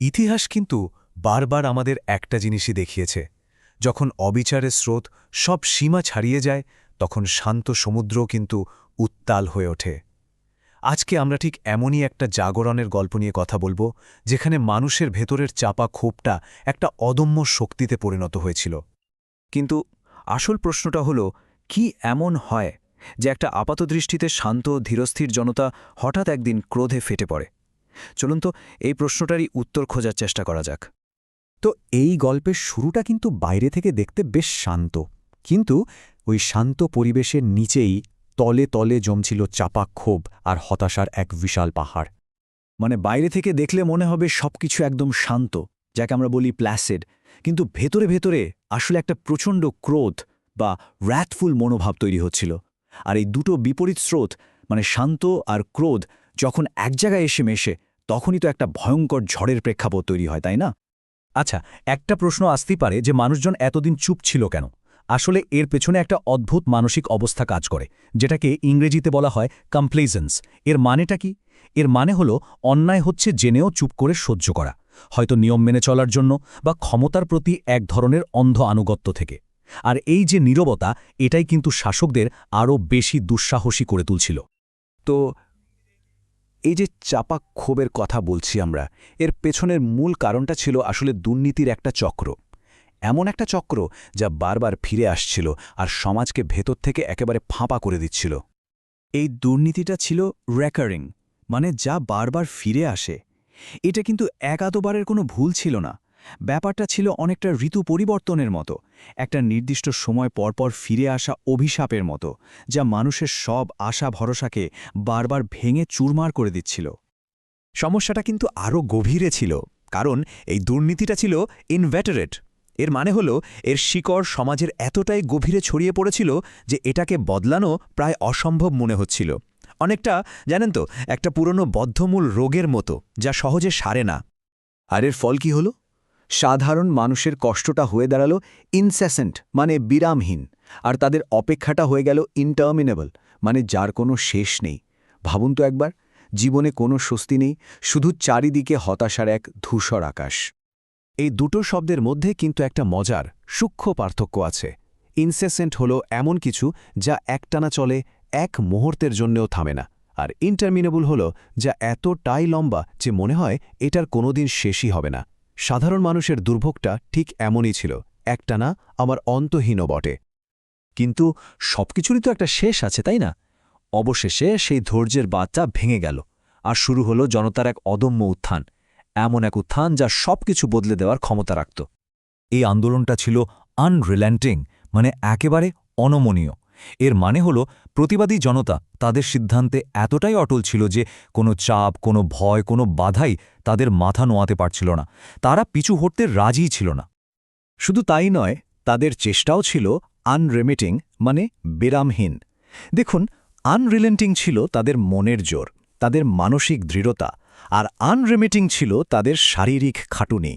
ইতিহাস কিন্তু বারবার আমাদের একটা জিনিসই দেখিয়েছে, যখন অবিচারের স্রোত সব সীমা ছাড়িয়ে যায় তখন শান্ত সমুদ্রও কিন্তু উত্তাল হয়ে ওঠে। আজকে আমরা ঠিক এমনই একটা জাগরণের গল্প নিয়ে কথা বলবো, যেখানে মানুষের ভেতরের চাপা ক্ষোভটা একটা অদম্য শক্তিতে পরিণত হয়েছিল। কিন্তু আসল প্রশ্নটা হলো, কি এমন হয় যে একটা আপাতদৃষ্টিতে শান্ত ধীরস্থির জনতা হঠাৎ একদিন ক্রোধে ফেটে পড়ে? চলুন তো এই প্রশ্নটারই উত্তর খোঁজার চেষ্টা করা যাক। তো এই গল্পের শুরুটা কিন্তু বাইরে থেকে দেখতে বেশ শান্ত, কিন্তু ওই শান্ত পরিবেশের নিচেই তলে তলে জমছিল চাপা ক্ষোভ আর হতাশার এক বিশাল পাহাড়। মানে বাইরে থেকে দেখলে মনে হবে সবকিছু একদম শান্ত, যাকে আমরা বলি প্ল্যাসিড, কিন্তু ভেতরে ভেতরে আসলে একটা প্রচণ্ড ক্রোধ বা র্যাথফুল মনোভাব তৈরি হচ্ছিল। আর এই দুটো বিপরীত স্রোত, মানে শান্ত আর ক্রোধ, যখন এক জায়গায় এসে মেশে, তখনই তো একটা ভয়ঙ্কর ঝড়ের প্রেক্ষাপট তৈরি হয়, তাই না? আচ্ছা, একটা প্রশ্ন আসতেই পারে যে মানুষজন এতদিন চুপ ছিল কেন? আসলে এর পেছনে একটা অদ্ভুত মানসিক অবস্থা কাজ করে, যেটাকে ইংরেজিতে বলা হয় কমপ্লেজেন্স। এর মানেটা কি? এর মানে হলো অন্যায় হচ্ছে জেনেও চুপ করে সহ্য করা, হয়তো নিয়ম মেনে চলার জন্য বা ক্ষমতার প্রতি এক ধরনের অন্ধ আনুগত্য থেকে। আর এই যে নীরবতা, এটাই কিন্তু শাসকদের আরও বেশি দুঃসাহসী করে তুলছিল। তো এই যে চাপা ক্ষোভের কথা বলছি আমরা, এর পেছনের মূল কারণটা ছিল আসলে দুর্নীতির একটা চক্র। এমন একটা চক্র যা বারবার ফিরে আসছিল আর সমাজকে ভেতর থেকে একেবারে ফাঁপা করে দিচ্ছিল। এই দুর্নীতিটা ছিল রেকারিং, মানে যা বারবার ফিরে আসে। এটা কিন্তু একাতবারের কোনো ভুল ছিল না। ব্যাপারটা ছিল অনেকটা ঋতু পরিবর্তনের মতো, একটা নির্দিষ্ট সময় পরপর ফিরে আসা অভিশাপের মতো, যা মানুষের সব আশা ভরসাকে বারবার ভেঙে চুরমার করে দিচ্ছিল। সমস্যাটা কিন্তু আরও গভীরে ছিল, কারণ এই দুর্নীতিটা ছিল ইনভেটারেট। এর মানে হলো এর শিকড় সমাজের এতটাই গভীরে ছড়িয়ে পড়েছিল যে এটাকে বদলানো প্রায় অসম্ভব মনে হচ্ছিল। অনেকটা, জানেন তো, একটা পুরনো বদ্ধমূল রোগের মতো, যা সহজে সারে না। আর এর ফল কি হলো? সাধারণ মানুষের কষ্টটা হয়ে দাঁড়ালো ইনসেসেন্ট, মানে বিরামহীন, আর তাদের অপেক্ষাটা হয়ে গেল ইনটার্মিনেবল, মানে যার কোনো শেষ নেই। ভাবুন তো একবার, জীবনে কোনো স্বস্তি নেই, শুধু চারিদিকে হতাশার এক ধূসর আকাশ। এই দুটো শব্দের মধ্যে কিন্তু একটা মজার, সূক্ষ্ম পার্থক্য আছে। ইনসেসেন্ট হলো এমন কিছু যা একটানা চলে, এক মুহূর্তের জন্যও থামে না। আর ইন্টারমিনেবল হলো যা এতটাই লম্বা যে মনে হয় এটার কোনোদিন শেষই হবে না। সাধারণ মানুষের দুর্ভোগটা ঠিক এমনই ছিল, একটানা আমার অন্তহীনও বটে। কিন্তু সবকিছুরই তো একটা শেষ আছে, তাই না? অবশেষে সেই ধৈর্যের বাঁধটা ভেঙে গেল, আর শুরু হলো জনতার এক অদম্য উত্থান, এমন এক উত্থান যা সবকিছু বদলে দেওয়ার ক্ষমতা রাখত। এই আন্দোলনটা ছিল আনরিল্যান্টিং, মানে একেবারে অনমনীয়। এর মানে হল প্রতিবাদী জনতা তাদের সিদ্ধান্তে এতটাই অটল ছিল যে কোনো চাপ, কোনো ভয়, কোনো বাধাই তাদের মাথা নোয়াতে পারছিল না। তারা পিছু হটতে রাজিই ছিল না। শুধু তাই নয়, তাদের চেষ্টাও ছিল আনরেমিটিং, মানে বিরামহীন। দেখুন, আনরিলেন্টিং ছিল তাদের মনের জোর, তাদের মানসিক দৃঢ়তা, আর আনরেমিটিং ছিল তাদের শারীরিক খাটুনি।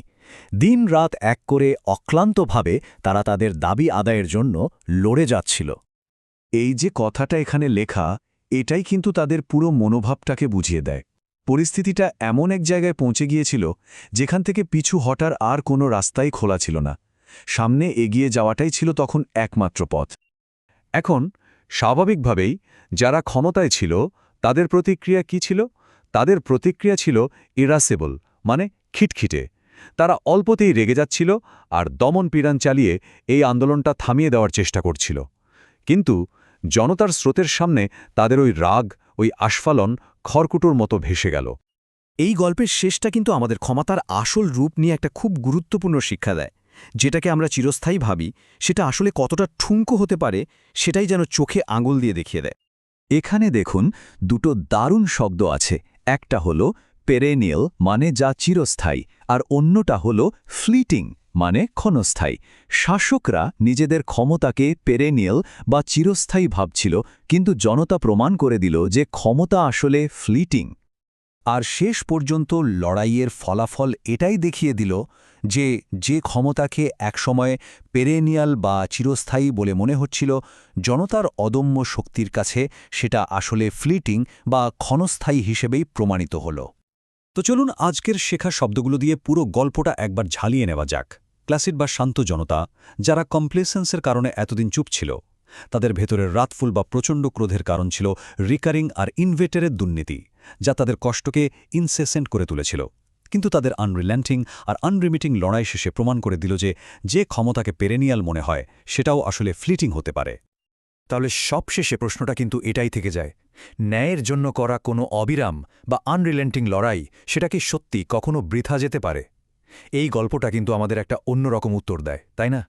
দিন রাত এক করে অক্লান্তভাবে তারা তাদের দাবি আদায়ের জন্য লড়ে যাচ্ছিল। এই যে কথাটা এখানে লেখা, এটাই কিন্তু তাদের পুরো মনোভাবটাকে বুঝিয়ে দেয়। পরিস্থিতিটা এমন এক জায়গায় পৌঁছে গিয়েছিল যেখান থেকে পিছু হটার আর কোনো রাস্তাই খোলা ছিল না। সামনে এগিয়ে যাওয়াটাই ছিল তখন একমাত্র পথ। এখন স্বাভাবিকভাবেই যারা ক্ষমতায় ছিল তাদের প্রতিক্রিয়া কি ছিল? তাদের প্রতিক্রিয়া ছিল ইরাসেবল, মানে খিটখিটে। তারা অল্পতেই রেগে যাচ্ছিল আর দমন পীড়ন চালিয়ে এই আন্দোলনটা থামিয়ে দেওয়ার চেষ্টা করছিল। কিন্তু জনতার স্রোতের সামনে তাদের ওই রাগ, ওই আস্ফালন খড়কুটোর মতো ভেসে গেল। এই গল্পের শেষটা কিন্তু আমাদের ক্ষমতার আসল রূপ নিয়ে একটা খুব গুরুত্বপূর্ণ শিক্ষা দেয়। যেটাকে আমরা চিরস্থায়ী ভাবি, সেটা আসলে কতটা ঠুনকো হতে পারে সেটাই যেন চোখে আঙুল দিয়ে দেখিয়ে দেয়। এখানে দেখুন, দুটো দারুণ শব্দ আছে। একটা হলো পেরেনিয়াল, মানে যা চিরস্থায়ী, আর অন্যটা হলো ফ্লিটিং, মানে ক্ষণস্থায়ী। শাসকরা নিজেদের ক্ষমতাকে পেরেনিয়াল বা চিরস্থায়ী ভাবছিল, কিন্তু জনতা প্রমাণ করে দিল যে ক্ষমতা আসলে ফ্লিটিং। আর শেষ পর্যন্ত লড়াইয়ের ফলাফল এটাই দেখিয়ে দিল যে যে ক্ষমতাকে একসময় পেরেনিয়াল বা চিরস্থায়ী বলে মনে হচ্ছিল, জনতার অদম্য শক্তির কাছে সেটা আসলে ফ্লিটিং বা ক্ষণস্থায়ী হিসেবেই প্রমাণিত হল। তো চলুন আজকের শেখা শব্দগুলো দিয়ে পুরো গল্পটা একবার ঝালিয়ে নেওয়া যাক। ক্লাসিড বা শান্ত জনতা, যারা কমপ্লেসেন্সের কারণে এতদিন চুপ ছিল, তাদের ভেতরের রাতফুল বা প্রচণ্ড ক্রোধের কারণ ছিল রিকারিং আর ইনভেটরের দুর্নীতি, যা তাদের কষ্টকে ইনসেসেন্ট করে তুলেছিল। কিন্তু তাদের আনরিল্যান্টিং আর আনরিমিটিং লড়াই শেষে প্রমাণ করে দিল যে ক্ষমতাকে পেরেনিয়াল মনে হয় সেটাও আসলে ফ্লিটিং হতে পারে। তাহলে সবশেষে প্রশ্নটা কিন্তু এটাই থেকে যায়, ন্যায়ের জন্য করা কোনো অবিরাম বা আনরিলেন্টিং লড়াই সেটা কি সত্যি কখনো বৃথা যেতে পারে? এই গল্পটা কিন্তু আমাদের একটা অন্যরকম উত্তর দেয়, তাই না?